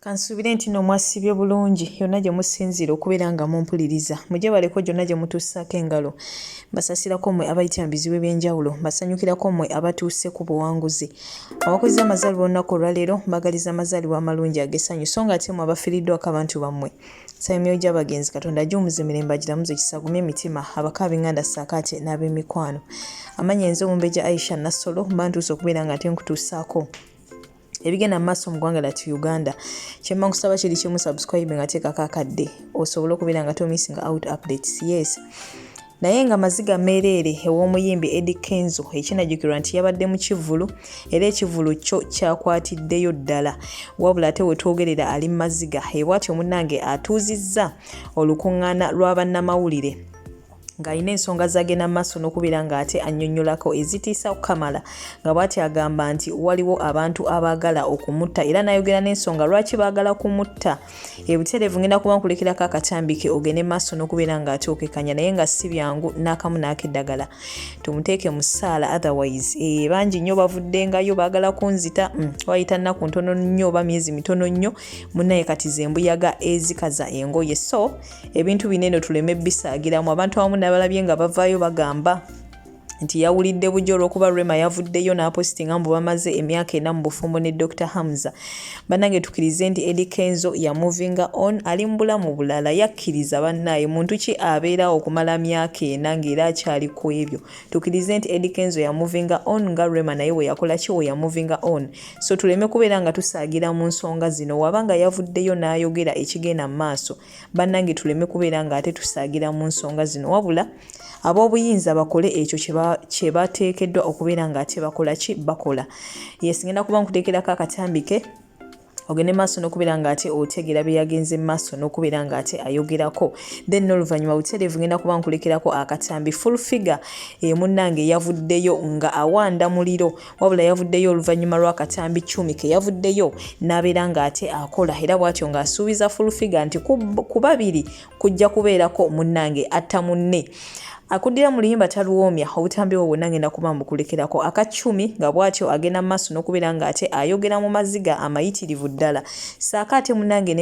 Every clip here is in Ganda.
Kansubire nti no mwasibye bulungi yonna gye musinzira okubeera nga mumpuliriza mujye baleko gyonna gye mutuusaako engalo basasirako mmwe abayitira mu bizibu eby'enjawulo basanyukirako mmwe abatuuse ku buwanguzi abakozi amazaalibwa olunaku olwaleero mbagaliza amazaalibwa amalungi ag'essanyu so nga ate mmwe abafiiriddwako abantu bammwe nsaba emyoyo gy'abagenzi katonda agiwumuza emirembe agiramuze ekisagumye emitima abaka ab'enganda ssaakaate n'ab'emikwano amannya enze Omumbejja Aisha Nassolo mba ntuuse okubeera nga ate nkutuusaako ebigenda mu maaso mu ggwanga lyattu Uganda kyemma nkusaba kiri kimu subscribe nga teekako akadde osobole okubeera nga tomissing out updates yes naye nga maziga meereere ew'omuyimbi Eddie Kenzo ekinajjukirwa nti yabadde mu kivulu era ekivulu kyo kyakwatiddeyo ddala wabula ate we twogerera ali mu maziga bw'atyo munnange atuuzizza olukuŋŋaana lw'abannamawulire ng'alina ensonga zagenda maaso n'okubeera ng'ate annyonnyolako ezitiisa okukamala nga bw'ati agamba nti waliwo abantu abaagala okumutta era n'ayogera n'ensonga lwaki baagala kumutta ebutereevu ngenda kuba nkulekerako akatambike ogende maaso n'okubeera ng'ate okekanya naye nga si byangu n'akamu n'akeddagala tumuteeke mu ssaala otherwise bangi nnyo bavuddengayo baagala kunzita wayita nnaku ntono nnyo oba myezi mitono nnyo munnaye kati ze mbuyaga ezikaza engoye so ebintu binene tuleme bisaagiramu abantu abamu n'abalabye nga bavaayo bagamba nti yawulidde bujjo olw'okuba Rema yavuddeyo n'apositinga mbu bamaze emyaka 4 mu bufumbo ne Dr. Hamza bannange tukkirize nti Eddie Kenzo ya movinga on ali mu bulamu bulala yakkiriza bannaye muntu ki abeerawo okumala myaka 4 ng'era akyali ku ebyo tukkirize nti Eddie Kenzo ya movinga on nga Rema naye we yakola ki we ya movinga on so tuleme kubeera nga tusaagira mu nsonga zino wabanga yavuddeyo n'ayogera ekigenda mu maaso bannange tuleme kubeera nga ate tusaagira mu nsonga zino wabula ab'obuyinza bakole ekyo kye bateekeddwa okubeera nga ate bakola ki bakola yes ngenda kuba nkuteekerako akatambike ogende maaso n'okubeera nga ate otegera bye yagenze maaso n'okubeera nga ate ayogerako then n'oluvannyuma butereevu ngenda kuba nkulekerako akatambi full figure munnange yavuddeyo nga awanda muliro wabula yavuddeyo oluvannyuma lw'akatambi 10 ke yavuddeyo n'abeera nga ate akola era bw'atyo ng'asuubiza full figure nti ku babiri kujja kubeerako munnange atta munne akuddira mu luyimba taluwoomya obutambi obwo bwonna ngenda kuba mbukulekerako aka10 nga bw'atyo agenda mu maaso n'okubeera nga ate ayogera mu maziga amayitirivu ddala saaka ate munnange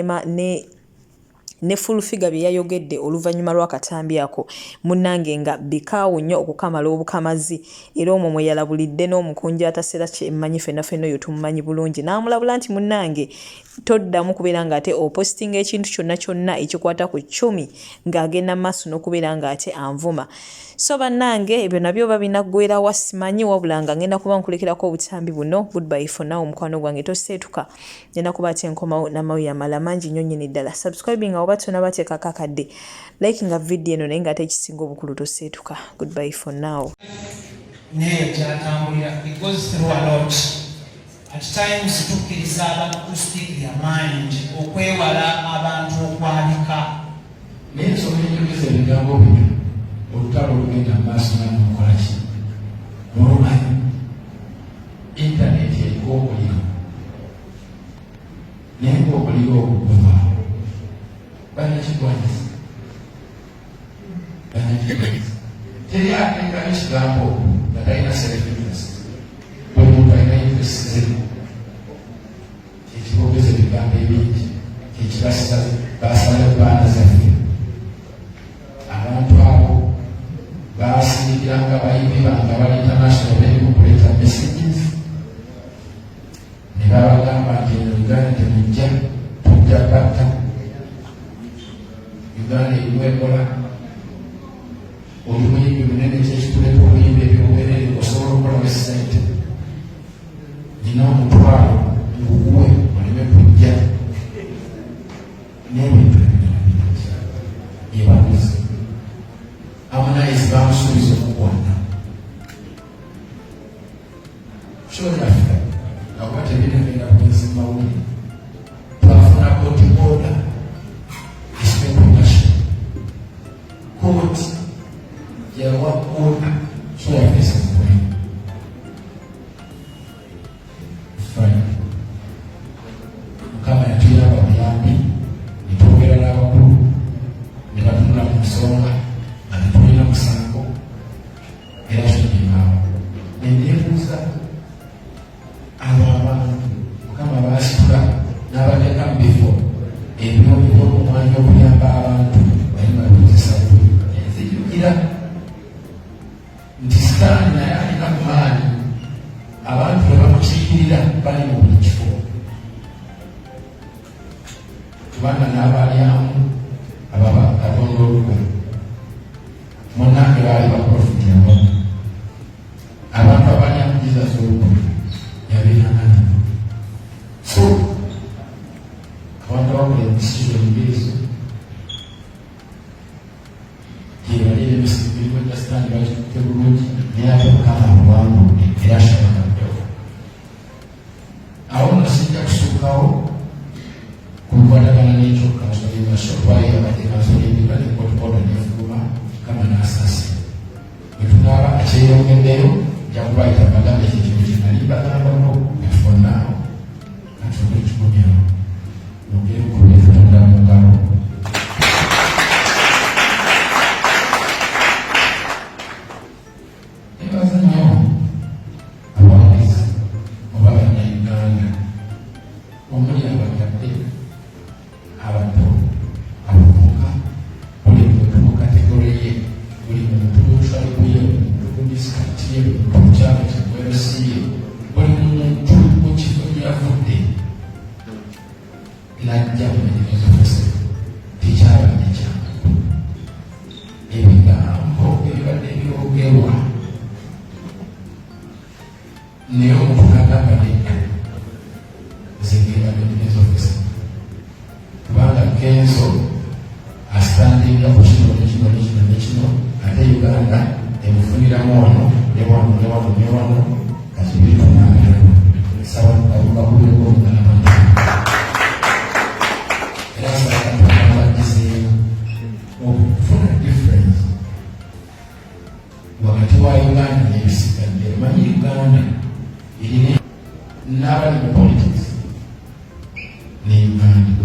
ne full figure bye yayogedde oluvannyuma lw'akatambi ako munnange nga bikaawu nnyo okukamala obukamazi era omwo mwe yalabulidde n'omukunja atasera kyemmanyi ffenna oyo tumumanyi bulungi n'amulabula nti munnange toddamu kubeera nga ate opositinga ekintu kyonna ekikwata ku 10 ng'agenda maaso n'okubeera nga ate anvuma so bannange ebyo nabyo babinaggwera wasimanyi wabula nga ngenda kuba nkulekerako obutambi buno goodbye for now omukwano gwange toseetuka ngenda kuba ate nkomawo n'amawulire amala mangi nnyo nnyini ddala subscribing oba tonabateekako akadde like nga video eno naye nga ate ekisinga obukulu toseetuka goodbye for now naye kyatambulira it goes through a lot at times tukkiriza abantu to speak their mind okwewala abantu okwalika naye nsoma enjogeza ebigambo bino olutalo olugenda mu maaso namukola ki nolumanyi intaneti eriko okuliro naye ngaokuliro okugumaawo banakigwanisa teri atenga ekigambo nga talina self-interest omuntu alina interest ze ekibogeza ebigambo ebingi ekibasala baana zaffe abantu abo basindikiranga bayimbi banga bali international balimu kuleeta messages ne babagamba nti eno Uganda temujja tujja batta Uganda erimu Ebola oli muyimbi munene kyekituleeta obuyimbi ebyobuberere osobola okukolamu essente nina omutwalo nguguwe oleme kujja n'ebintu ebirala yebaguzi Harmonize bamusuubiza okugwana kyolaffe akuba tebinagenda kugeza mu mawulire twafuna kooti order espectation kooti yawa order kyolaffe mukuli mukama yatuyamba buyambi netwogera n'abakulu ne batunula mu nsonga tulina musango era tunyimaawo nenyebuuza abo abantu mukama baasitula n'abateeka mu bakiikirira nti sitaani naye alina ku maanyi abantu bwe bamukiikirira bali mu buli kifo kubanga n'abalyamu ababa katonda olukulu munnange baali baprofiti abamu abantu abalyamu Jesus olukulu yabeeranga nabo so abantu abakola emisizoni ng'ezo gyebalira emisibirimu edasitaani bakikutte bulungi naye ate mukama amuwangu era ashabakaddewo awo nno sijja kusookawo kukwatagana n'ekyo kansolimasopwayo abadde kansolibirwa nekotokoto nefuluma kama n'asasi bwetunaaba akyeyongeddeyo jakubaita bagambe ekyo kintu kinali bagambako efonaawo katuoke kikomyawo nogere kubeetonda mu ngalo ebaza nnyo abawagizi oba bannayuganda omuli abakadde abato abavubuka buli muntu mu kategole ye buli muntu mutwalibu ye mu disitulikiti ye mu kyalo kyegweresi ye buli muntu mu kifo gyavudde najja mu ekikozesa tekyabadde kyangu ebigambo ebibadde byogerwa naye omuntu nagamba nedda zingiribadde ekikozesa kubanga kenso asitandinga ku kino nekino nekino nekino ate uganda emufuniramu wano ne wano ne wano ne wano kati bitonangalo sawa bakubeko omugalamanya era saaabagizeyo okufuna difference wakati wa uganda nebisigadde manyi uganda erina n'abali mu politics ne uganda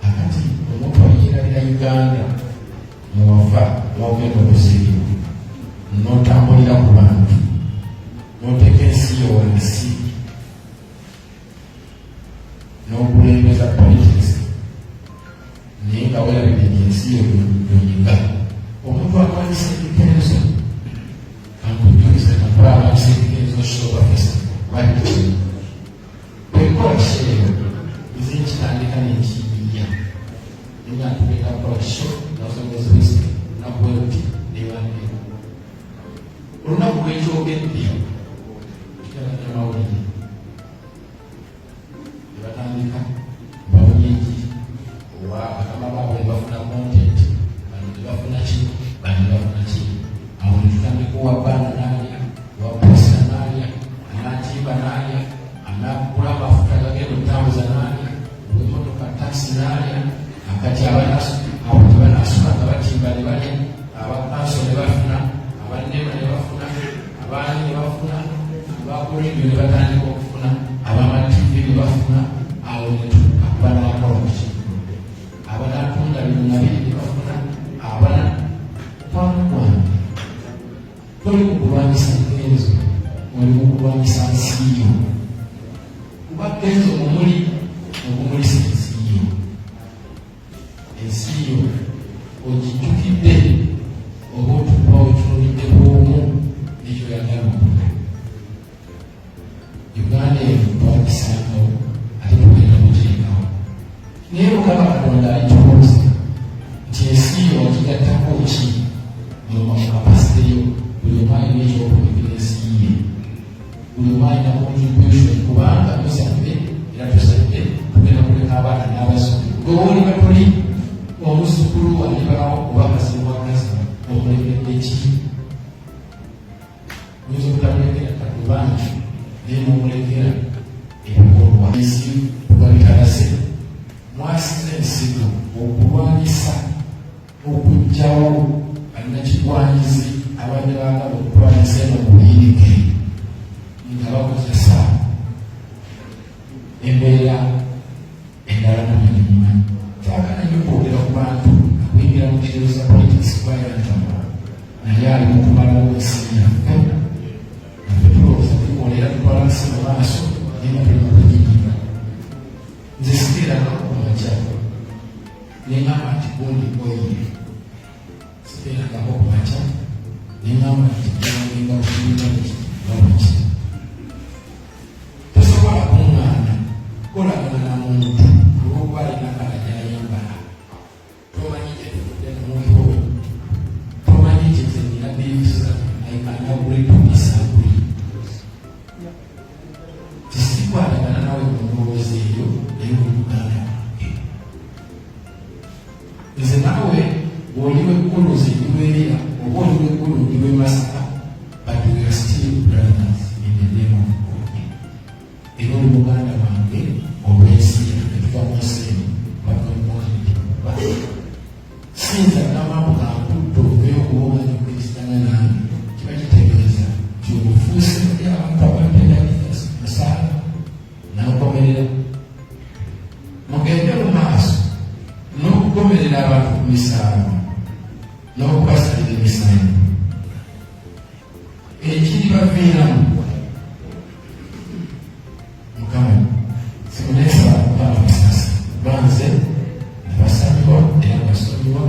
akati omuntu ayirabira uganda mwova mwogenda obuzibu n'otambulira ku bantu n'oteeka ensi yo wansi n'okulembeza politics naye nga werabidde ensi yo yonyiga omuntu akwanyisa ebikerezo akwanyisa ebikerezo sobafesa waliwo bwekola kiseera nze nkitandika nenkiyiya nga ntugenda kukola kisho nasomezese nakuweruti nebaneo olunaku lwekyogedde amawulire nebatandika bawunyeki owa bakama baabwe nebafuna content bano nebafuna ki bano nebafuna ki awo netutandika owabana nalya owaposa nalya anatimba nalya anakula amafuta gagenda okutambuza nalya owemotoka taxi nalya akati abo tebanasula nga batimba ne balya abakanso ne bafuna abannema ne bafuna abaani ne bafuna abakola ebyo ne batandika okufuna abamativi ne bafuna awo netuka banakola ki abanatunda binabiri ne bafuna abana twakwange toli mukulwanyisa ngenzo oli mukulwanyisa nsiyo kuba genzo mumuli okumulisa ensiyo ensiyo ogijjukidde oba otuba otunulidde bwomu nekyo yagala okuda uganda eyo twagisangawo ate tugenda kuteekawo naye mukama katonda alitubuuza nti ensiyo wagigattako ki oloma mu kapasiteyo buli omu alina ekyokulegera ensiye buli omu alina contribution kubanga tusabbe era tusabbe tugenda kuleka abaana n'abasomi gwewooli batuli omuzukulu alibalawo oba kasiwakazi omulekedde ki oyinza obutamulekera katubangi naye nomulekera ebikolwa ensi tugabitalase mwasiza ensigo okulwanyisa okugjawo balinakigwanyizi abadde bagala okutwanyisa eno mubuyirike nga bakozesa embeera endala namanyimumanyi twagala nyo okwogera ku bantu akuyingira mu kiro za politics kubayantama naye ali mu kumalawo ensi yaffe naffe tulowooza tukolera tutwala nsi mu maaso naye nga tuli mu kuginyika nze sikirako kumakya neŋŋamba nti gundi oyiye sibeerangako kumakya neŋŋamba nti gyenga kukibiina wabaki tosobola kuŋŋaana kolagana na muntu olwokuba alina kala gyayambala tomanyi gyetuvudde nomuntu oyo tomanyi kyezenira biifuza aikanaguletogisaguli tisikwatagana nawe mumulowooza eyo eyo oluganda wange nze nawe bw'oliwo ekkulu zendiweerera oba oliwo ekkulu ndiwe Masaka but we are still brothers in the name of God. Era oluganda wange olw'ensi etuva mu nseeni bakamwalituba sinza n'amaamu gankudde oveyo okuwomanya okwekitana nange kiba kitegeeza kyobufuuse eri abantu abatendagiza musaala n'akomerera mugende mu maaso n'okugomerera abantu ku misaala n'okubasalira emisango ekiri baviiramu mukama simuneesaba kubanga musasa banze nebasabibwa era basonyiwa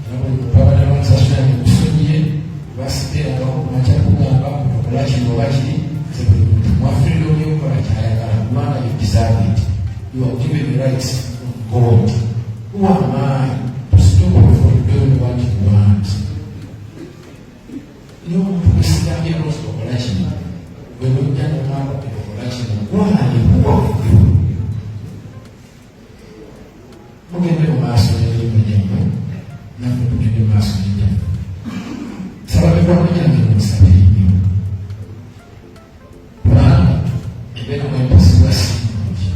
era buli muntu abadde bamusasula nekusonyiye basibeeragaho kumakya kugamba okola kino oba kiri ze buli muntu mwafirira olyokukola kyayagala kubanga you deserve it. You are given the rights from God. Who am I to stop you from doing what you want? No muntu kusitamya lwaki okola kino bwe lujja nomwaba okola kino wani huwa you mugende mu maaso n'erimu lyamwe naffe tugende mu maaso n'eryamwe saba mikwano gyange mumusabire nnyo kubanga embeera mwempasibwa sinungi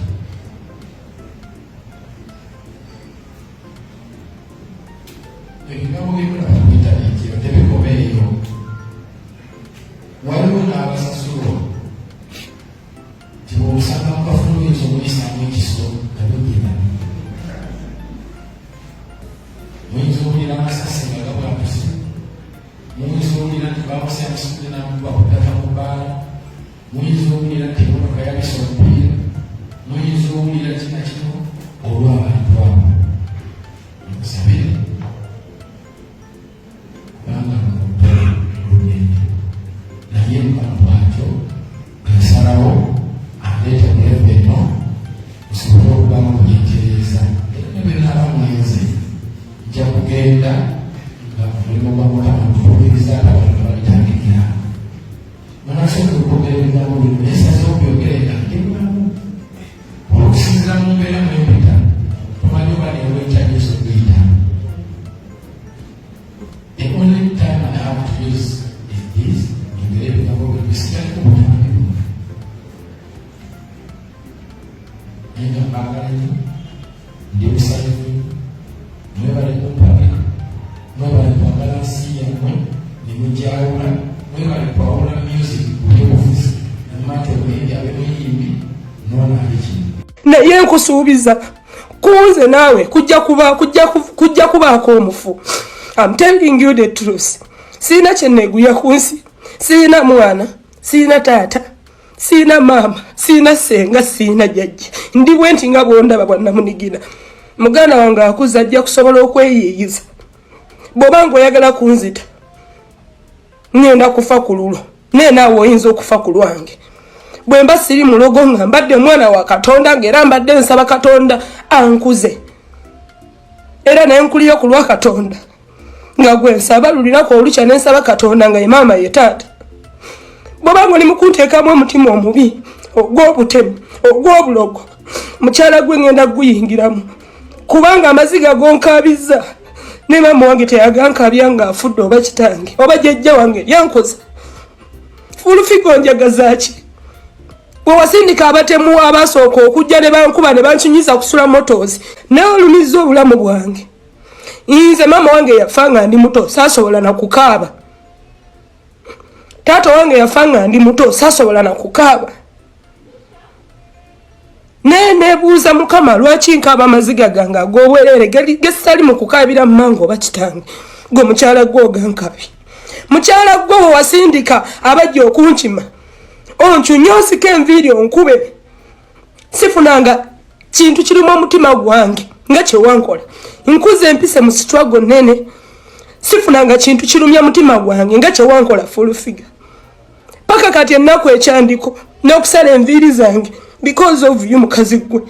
ebigambo byebulaba ku intaneti yo tebikomeeyo waliwo n'abasasulwa tibwosanga mukafuna oyinza omuyisaamu ekiso nabigina muyinza owulira amasasi nga gabwakusi muyinza owulira nti bamusa musukule namuba kutata mu bbaala muyinza owulira nti emotoka yabisa omupiira muyinza owulira kina kino olw'abantu abo nkusabire kubanga mukutte olunene naye mukano bwatyo ensalawo aleeta nereve eno osobole okubamu okuyentereza era ne bwe naaba mwenzi nja kugenda nga mulimu gwa mukama ntukubiriza abantu abalitandikira munasooka okwogera ebigambo bino nesaze obyogere nga ndibulamu olwokusinzira mu mbeera mwempita tomanyi oba neolwekyageso okuyita. The only time I have to use is this njogera ebigambo bino bisikyaliko obutamanyi naye nga mbaagala nnyo ndi musanyufu mwebale kumpaka mwebale kwagala nsi yammwe nemujawula mwebale kwawula music kulyobufuzi namumati omuyimbi abe muyimbi nonaabe kino naye nkusuubiza kunze naawe kujja kubaako omufu. I'm telling you the truth. Sina kyeneeguya ku nsi, sina mwana, sina taata, sina maama, sina senga, sina jjajja. Ndi bwenti nga bwondaba bwannamunigina. Muganda wange akuza ajja kusobola okweyiiyiza. Bw'obanga oyagala kunzita, ngenda kufa ku lulo, naye naawe oyinza okufa ku lwange. Bwe mba siri mulogo nga mbadde mwana wa Katonda ng'era mbadde nsaba Katonda ankuze. Era naye nkuliyo ku lwa Katonda. Nga gwe nsaba lulirako olukya ne nsaba Katonda nga ye maama ye taata. Bw'obanga oli mu kunteekamu omutima omubi, ogw'obutemu, ogw'obulogo, mukyala gwe ngenda guyingiramu. Kubanga amaziga gonkabizza, ne maama wange teyagankabya ng'afudde oba kitange, oba jjajja wange yankoza. Fulufigo njagaza ki? Bwe wasindika abatemu abasooka okujja ne bankuba ne bankinyiza kusula motozi, naye olumizza obulamu bwange. Nze maama wange yafa nga ndi muto, saasobola na kukaaba. Taata wange yafa nga ndi muto, saasobola na kukaaba. Neebuuza Mukama lwaki nkaaba amaziga gange ag'obwereere gesitali mu kukaabira mmange oba kitange, gwe mukyala gwe ogankabye. Mukyala gwe wasindika abajja okunkima, onkyunye onsika enviiri onkube. Sifunanga kintu kirimu omutima gwange. nga kyewankola nkuze empise mu struggle nene sifunanga kintu kirumya mutima gwange nga kyewankola full figure paka kati ennaku ekyandiko n'okusala enviiri zange because of you mukazi gwe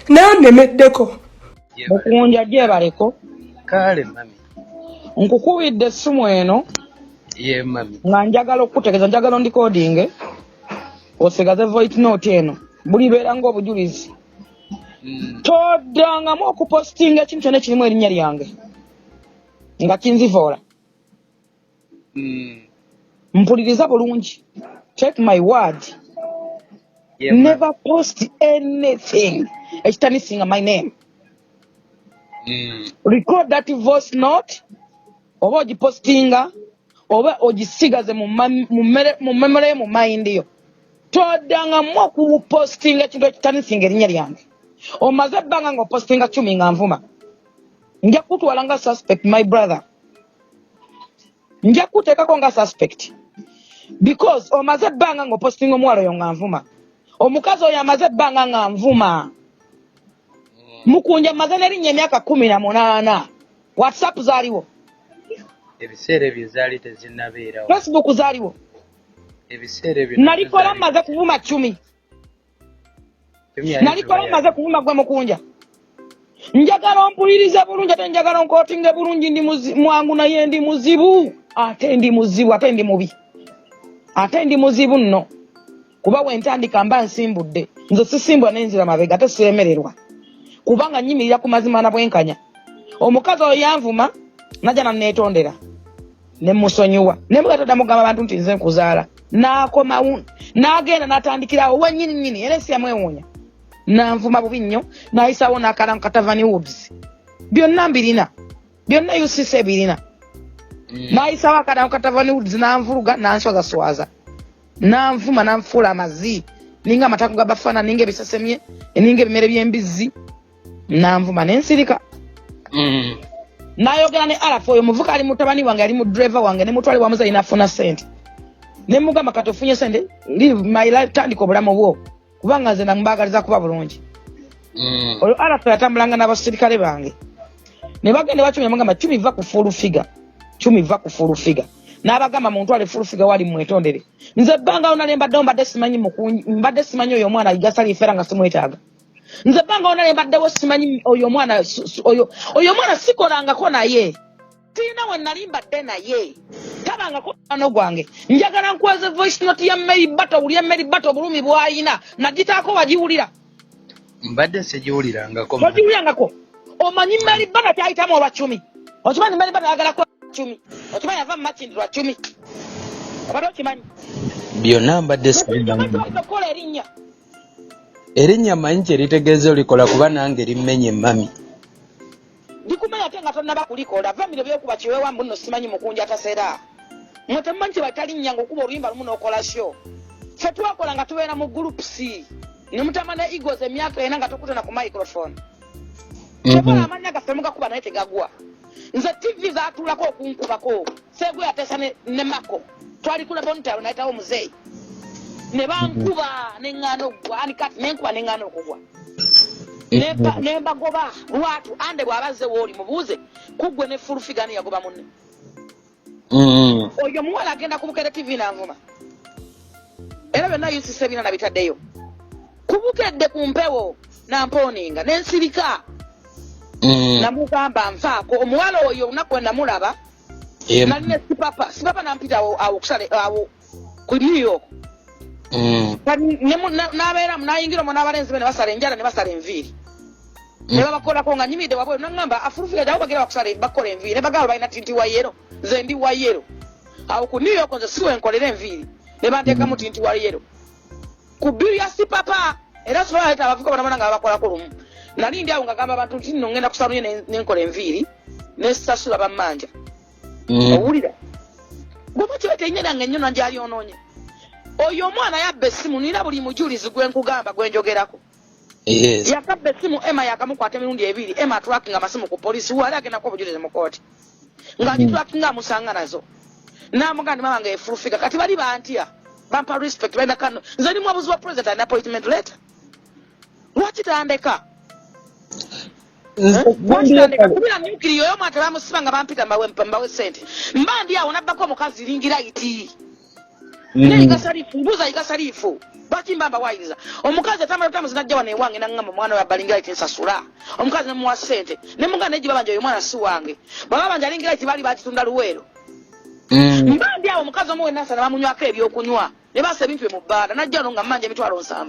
nannemeddeko mukunja gyebaleko kale mami nkukubidde essimu eno ye mami nga njagala okukutegeeza njagala ndicoding osigaze voice note eno bulibeera ng'obujulizi toddangamu okupostinga ekintu kyonna ekirimu erinnya lyange nga kinzivoola mpuliriza bulungi take my word never post anything ekitanisinga my name record that voice note oba ogipostinga oba ogisigaze mu memory mu mind yo toddangamu okupostinga ekintu ekitanisinga erinnya lyange omaze ebbanga ng'opostinga 10 nga nvuma nja kutwala nga suspect my brother nja kuteekako nga suspect because omaze ebbanga ng'opostinga omuwala oyo nga nvuma omukazi oyo amaze ebbanga nga nvuma mukunja maze n'erinnya emyaka 18 whatsapp zaaliwo ebiseera ebyo zaali tezinnabeerawo Facebook zaaliwo ebiseera ebyo nalikola maze kuvuma 10 nalikola maze kuvuma gwe mukunja njagala ompulirize bulungi ate njagala onkotinge bulungi ndi mwangu naye ndi muzibu ate ndi muzibu ate ndi mubi ate ndi muzibu nno kuba wentandika mba nsimbudde nze sisimbwa n'enzira mabega ate siremererwa kubanga nyimirira ku mazima na bwenkanya omukazi oyo yanvuma najja nanneetondera ne musonyiwa ne mugatadda mugamba abantu nti nze nkuzaala n'akomawo n'agenda n'atandikirawo wennyini era ensi yamwewuunya nanvuma bubi nnyo n'ayisawo n'akala Katavani Woods byonna mbirina byonna UCC birina n'ayisawo akala Katavani Woods n'anvuluga n'answazaswaza n'anvuma n'anfuula amazi ninga amatako gabafana ninga ebisasemye ninga ebimere by'embizzi n'anvuma n'ensirika n'ayogera ne Arafu oyo muvuka ali mutabani wange ali mu driver wange ne mutwale wa muzayi n'afuna sente ne mugamba kati ofunye sente live my life tandika obulamu bwo kubanga nze namubagaliza kuba bulungi oyo Arafu yatambulanga n'abasirikale bange ne bagende bacumya mugamba 10 va ku full figure 10 va ku full figure n'abagamba muntu ali full figure wali mwetondere nze banga onalemba domba desimanyi mukunyi mbadde simanyi oyo mwana igasali ifera nga simwetaaga nze banga onalemba dewo simanyi oyo mwana sikolanga ko naye tina we nalimba de naye tabanga ko ano gwange njagala nkwaze voice note ya Mary Bato uli ya Mary Bato bulumi bwayina nagitaako wajiwulira mbadde sejiwulirangako wajiwulirangako omanyi Mary Bato kyayitamu olwa 10 okimanyi Mary Bato ayagala ko 10 okimanyi ava mu makindi lwa 10 abadde okimanyi byonna mbadde simanyi okola erinnya manyi kye litegeeza olikola kuba nange limmenye mami ndikumanya ate nga tonnaba kulikola vamire byokuba kiwewa mbu nno simanyi mukunja ataseera mwe temumanyi kye batalinnya ng'okuba oluyimba lumu n'okola sho ffe twakola nga tubeera mu group C ne mutama ne egos emyaka ena nga tukutana ku microphone tekola amannya gaffe mugakuba naye tegagwa nze TV zaatuulako okunkubako seegwe yateesa ne mako twali kula bontayo nayitawo muzeeyi ne bankuba neŋŋaana okugwa ani kati nenkuba neŋŋaana okugwa nembagoba lwatu ande bw'abazze wooli mubuuze kuggwe ne fulufigani yagoba munne oyo muwala agenda kubukere TV nanvuma era byonna UCC bina nabitaddeyo kubukedde ku mpewo nampooninga nensirika namugamba nfaako omuwala oyo olunaku namulaba naline sipapa nampita awo kusale awo ku New York n'abeera nayingira omwo n'abalenzi be ne basala enjala ne basala enviiri ne babakolako nga nyimidde wabweru naŋŋamba afulufiga gyawo bagira bakusala bakola enviiri ne bagamba balina tinti wa yero nze ndi wa yero awo ku New York nze siwe nkolera enviiri ne banteekamu tinti wa yero ku bbiri ya sipapa era sobola leeta abavuka bonabona nga babakolako lumu nali ndi awo nga gamba abantu nti nno ngenda kusalunye nenkola enviiri nesasula bammanja owulira gwoba kiwete ennyeranga ennyo nangyali onoonye oyo omwana yabba essimu nina buli mujulizi gwenkugamba gwenjogerako yakabba essimu Emma yakamukwata emirundi 2 Emma atulakinga amasimu ku polisi wali agendako obujulizi mu kooti ng'agitulakinga amusanga nazo n'amugamba mama nga efulufiga kati bali bantya bampa respect balina kano nze ndi mwabuzi wa president alina appointment letter lwaki tandeka Mwatandika kubira nyukiriyo yo mwatala musibanga bampita mbawe sente. Mbandi awo nabbako mukazi lingira iti. Ne ikasalifu mbuza ikasalifu. Baki mbamba waiza. Omukazi atamala zinajja wane wange nangamba mwana wa balingira iti nsasula. Omukazi ne muwa sente. Ne munga neji babanja yo mwana si wange. Baba banja lingira iti bali batitunda luwero. Mbandi awo mukazi omuwe nasa na bamunywako ebyokunywa. Ne basa ebintu mu bbanda najja no nga manje emitwalo 7.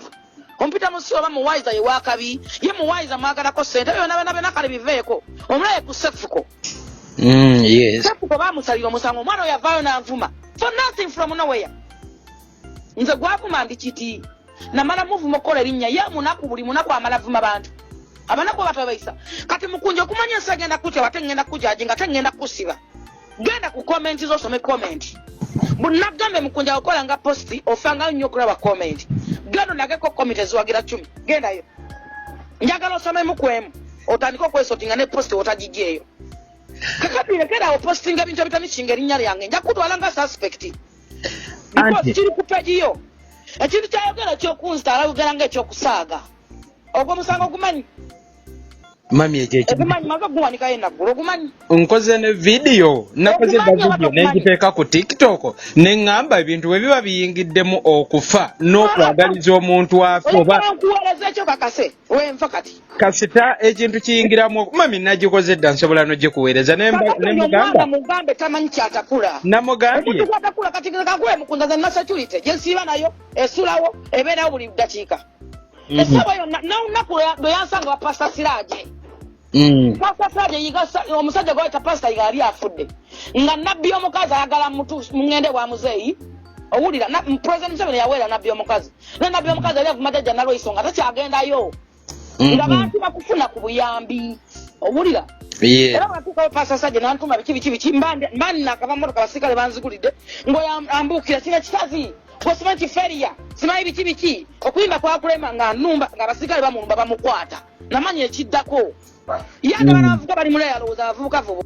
Kompita musio ba muwaiza ye wakabi ye muwaiza mwagala ko sente yo na kale biveeko omulaye ku sefuko yes sefuko ba musaliro musango mwana yavayo na nvuma for nothing from nowhere nze gwakuma ndikiti na mala muvumo kola linnya ye munaku buli munaku amala vuma bantu abanako batabaisa kati mukunje kumanya sagenda kutya watengenda kujaji nga tengenda kusiba genda ku comment zo some comment bunagambe mukunja okola nga posti ofanga nnyo kulaba comment gano nageko komite ziwagira 10 genda yo njagala osome mukwemu otandika okwesotinga ne posti otagijeyo kakabire kera o posting ebintu bitani kingeri nyali yange njakutwala nga suspect because kiri ku page yo ekintu kyayogera kyokunstala ugera nga ekyokusaaga ogwo musango gumanyi mami ejeje gumanyi maga guwanika yena gumanyi nkoze ne video nakoze video negiteeka ku TikTok nengamba ebintu we biba biyingiddemu okufa n'okwagaliza omuntu afe oba nkuweleza ekyo kakase wenfa kati kasita ekintu kiyingiramu mami nagikoze dda nsobola n'ogikuweereza nemugamba mugambe tamanyi kyatakula namugambye kyatakula kati kakule mukunda za security jensiba nayo esulawo ebeerawo buli ddakiika esaba yo naunaku yansanga wa Pastor Siraje Pastor Siraje yigasa omusajja gwayita pastor yali afudde nga nabbi omukazi ayagala mungende wa muzeeyi owulira president Museveni yawera nabbi omukazi ne nabbi omukazi ali avuma jajja nalwo isonga takyagendayo nga bantu bakufuna ku buyambi owulira era batukawo Pastor Siraje nantuma biki mbandi nakava motoka basikale banzigulidde ngoyambukira kina kitazi Cosmetic feria simayi biki okuyimba kwa kulema nga numba nga basikale bamulumba bamukwata namanye ekiddako yagala bavuga bali mulaya loza avubuka vubu